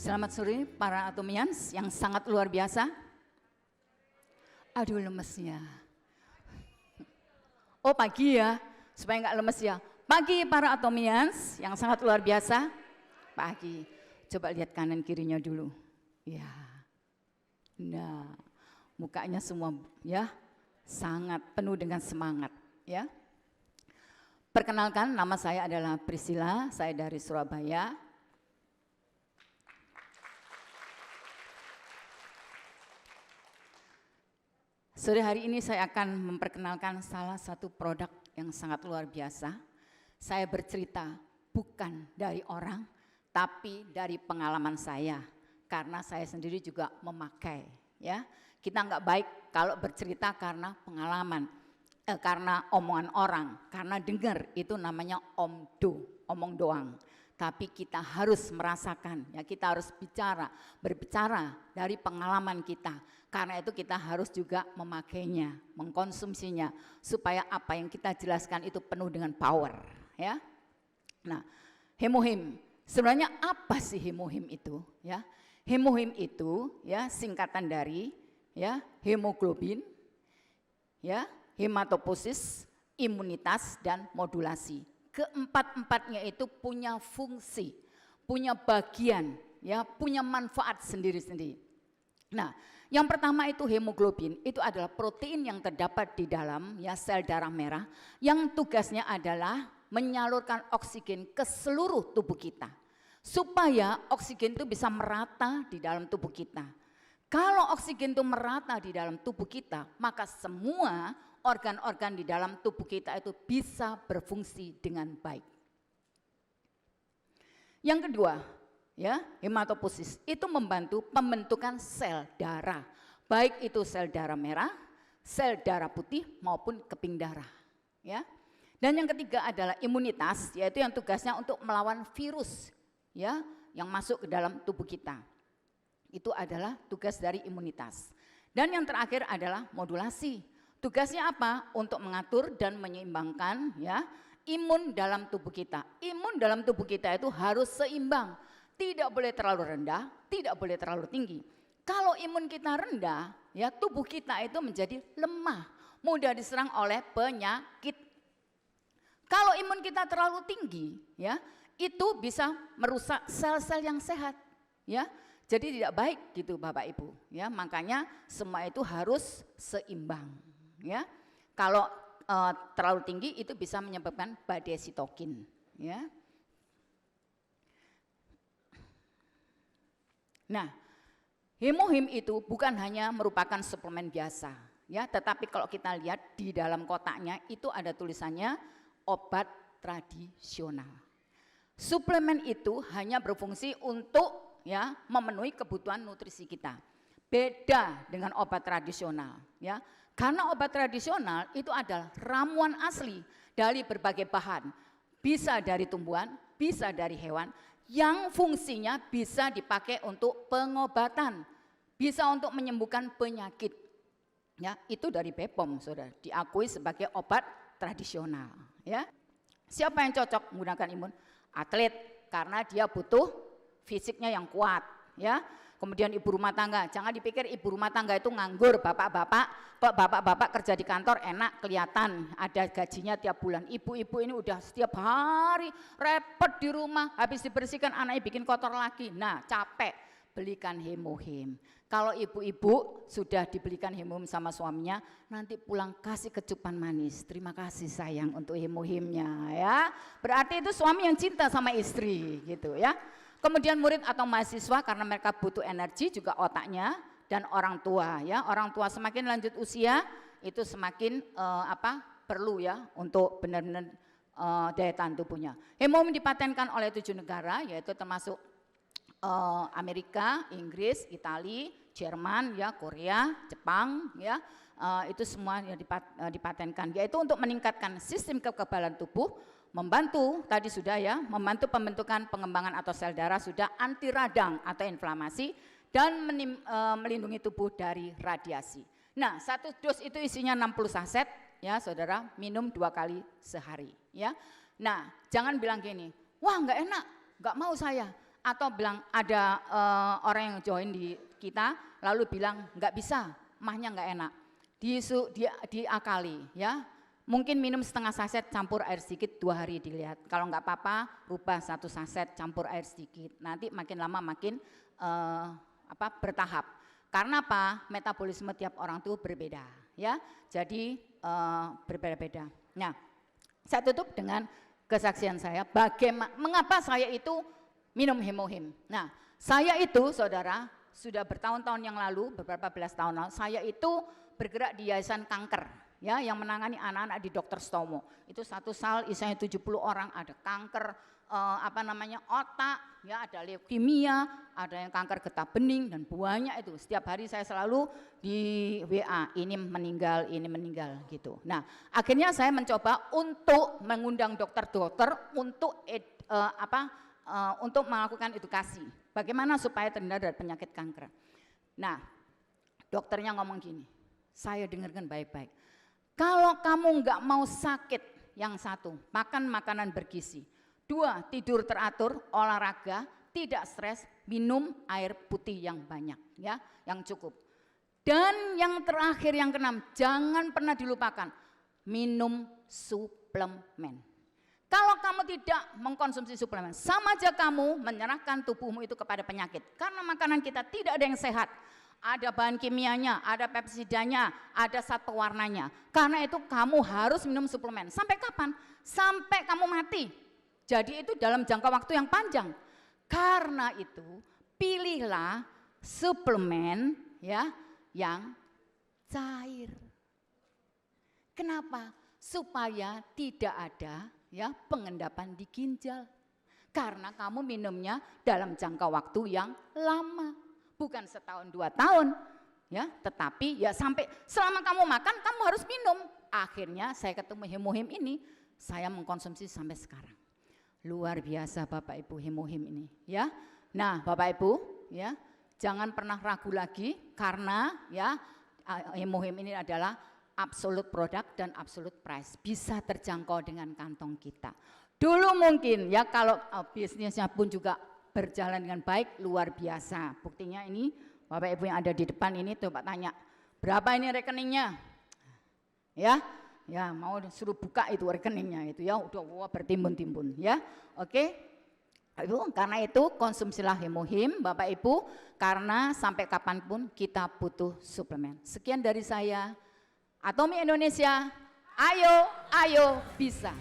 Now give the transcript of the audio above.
Selamat sore para Atomians yang sangat luar biasa. Aduh lemesnya. Oh pagi ya, supaya nggak lemes ya. Pagi para Atomians yang sangat luar biasa. Pagi. Coba lihat kanan kirinya dulu. Ya. Nah, mukanya semua ya sangat penuh dengan semangat ya. Perkenalkan, nama saya adalah Priscilla, saya dari Surabaya. Sore hari ini saya akan memperkenalkan salah satu produk yang sangat luar biasa. Saya bercerita bukan dari orang, tapi dari pengalaman saya. Karena saya sendiri juga memakai. Ya, kita nggak baik kalau bercerita karena pengalaman, karena omongan orang, karena dengar itu namanya omong doang. Tapi kita harus merasakan, ya kita harus berbicara dari pengalaman kita. Karena itu kita harus juga memakainya, mengkonsumsinya, supaya apa yang kita jelaskan itu penuh dengan power. Ya. Nah, hemohim, sebenarnya apa sih hemohim itu? Ya, hemohim itu ya singkatan dari ya hemoglobin, ya hematopoiesis, imunitas dan modulasi. Keempat-empatnya itu punya fungsi, punya bagian, ya, punya manfaat sendiri-sendiri. Nah, yang pertama itu hemoglobin, itu adalah protein yang terdapat di dalam ya sel darah merah yang tugasnya adalah menyalurkan oksigen ke seluruh tubuh kita supaya oksigen itu bisa merata di dalam tubuh kita. Kalau oksigen itu merata di dalam tubuh kita, maka semua organ-organ di dalam tubuh kita itu bisa berfungsi dengan baik. Yang kedua, ya, hematopoiesis itu membantu pembentukan sel darah, baik itu sel darah merah, sel darah putih maupun keping darah, ya. Dan yang ketiga adalah imunitas, yaitu yang tugasnya untuk melawan virus, ya, yang masuk ke dalam tubuh kita. Itu adalah tugas dari imunitas. Dan yang terakhir adalah modulasi. Tugasnya apa? Untuk mengatur dan menyeimbangkan ya imun dalam tubuh kita. Imun dalam tubuh kita itu harus seimbang. Tidak boleh terlalu rendah, tidak boleh terlalu tinggi. Kalau imun kita rendah, ya tubuh kita itu menjadi lemah, mudah diserang oleh penyakit. Kalau imun kita terlalu tinggi, ya itu bisa merusak sel-sel yang sehat, ya. Jadi tidak baik gitu Bapak Ibu, ya. Makanya semua itu harus seimbang, ya. Kalau terlalu tinggi itu bisa menyebabkan badai sitokin, ya. Nah, hemohim itu bukan hanya merupakan suplemen biasa, ya, tetapi kalau kita lihat di dalam kotaknya itu ada tulisannya obat tradisional. Suplemen itu hanya berfungsi untuk ya memenuhi kebutuhan nutrisi kita. Beda dengan obat tradisional, ya. Karena obat tradisional itu adalah ramuan asli dari berbagai bahan. Bisa dari tumbuhan, bisa dari hewan yang fungsinya bisa dipakai untuk pengobatan, bisa untuk menyembuhkan penyakit. Ya, itu dari BPOM, Saudara, diakui sebagai obat tradisional, ya. Siapa yang cocok menggunakan imun? Atlet, karena dia butuh fisiknya yang kuat, ya. Kemudian ibu rumah tangga, jangan dipikir ibu rumah tangga itu nganggur, bapak-bapak, kok bapak-bapak kerja di kantor enak kelihatan ada gajinya tiap bulan. Ibu-ibu ini udah setiap hari repot di rumah, habis dibersihkan anaknya bikin kotor lagi. Nah, capek, belikan hemohim. Kalau ibu-ibu sudah dibelikan hemohim sama suaminya, nanti pulang kasih kecupan manis. Terima kasih sayang untuk hemohimnya, ya. Berarti itu suami yang cinta sama istri, gitu ya. Kemudian murid atau mahasiswa karena mereka butuh energi juga otaknya, dan orang tua, ya. Orang tua semakin lanjut usia itu semakin perlu ya untuk benar-benar daya tahan tubuhnya. Hemohim dipatenkan oleh 7 negara, yaitu termasuk Amerika, Inggris, Italia, Jerman, ya, Korea, Jepang, ya. Itu semua yang dipatenkan, yaitu untuk meningkatkan sistem kekebalan tubuh, membantu tadi sudah ya, membantu pembentukan pengembangan atau sel darah sudah, anti radang atau inflamasi, dan melindungi tubuh dari radiasi. Nah, 1 dos itu isinya 60 saset, ya Saudara, minum 2 kali sehari, ya. Nah, jangan bilang gini, wah nggak enak, nggak mau saya. atau bilang ada orang yang join di kita lalu bilang nggak bisa, mahnya nggak enak, diakali ya. Mungkin minum setengah saset campur air sedikit 2 hari dilihat. Kalau nggak apa-apa, rubah 1 saset campur air sedikit. Nanti makin lama makin bertahap. Karena apa? Metabolisme tiap orang itu berbeda, ya. Jadi berbeda-beda. Nah, saya tutup dengan kesaksian saya. Mengapa saya itu minum Hemohim? Nah, saya itu, saudara, sudah bertahun-tahun yang lalu, beberapa belas tahun lalu, saya itu bergerak di Yayasan Kanker. Ya, yang menangani anak-anak di Dr. Stomo. Itu satu sal isinya 70 orang, ada kanker otak, ya, ada leukemia, ada yang kanker getah bening dan banyak itu. Setiap hari saya selalu di WA, ini meninggal gitu. Nah, akhirnya saya mencoba untuk mengundang dokter-dokter untuk untuk melakukan edukasi. Bagaimana supaya terhindar dari penyakit kanker. Nah, dokternya ngomong gini, saya dengarkan baik-baik. Kalau kamu nggak mau sakit, yang satu, makan makanan bergizi. 2, tidur teratur, olahraga, tidak stres, minum air putih yang banyak, ya, yang cukup. Dan yang terakhir, yang keenam, jangan pernah dilupakan, minum suplemen. Kalau kamu tidak mengkonsumsi suplemen, sama aja kamu menyerahkan tubuhmu itu kepada penyakit. Karena makanan kita tidak ada yang sehat. Ada bahan kimianya, ada pepsidanya, ada zat pewarnanya. Karena itu kamu harus minum suplemen. Sampai kapan? Sampai kamu mati. Jadi itu dalam jangka waktu yang panjang. Karena itu pilihlah suplemen ya yang cair. Kenapa? Supaya tidak ada ya pengendapan di ginjal. Karena kamu minumnya dalam jangka waktu yang lama. Bukan setahun 2 tahun, ya, tetapi ya sampai selama kamu makan kamu harus minum. Akhirnya saya ketemu Hemohim ini, saya mengkonsumsi sampai sekarang. Luar biasa Bapak Ibu Hemohim ini, ya. Nah, Bapak Ibu, ya, jangan pernah ragu lagi karena ya Hemohim ini adalah absolute product dan absolute price, bisa terjangkau dengan kantong kita. Dulu mungkin ya kalau bisnisnya pun juga berjalan dengan baik, luar biasa. Buktinya ini Bapak Ibu yang ada di depan ini, coba tanya, berapa ini rekeningnya? Ya, mau suruh buka itu rekeningnya itu ya, udah bertimbun-timbun ya. Oke. Ibu, karena itu konsumsilah Hemohim Bapak Ibu, karena sampai kapanpun kita butuh suplemen. Sekian dari saya. Atomi Indonesia, ayo bisa.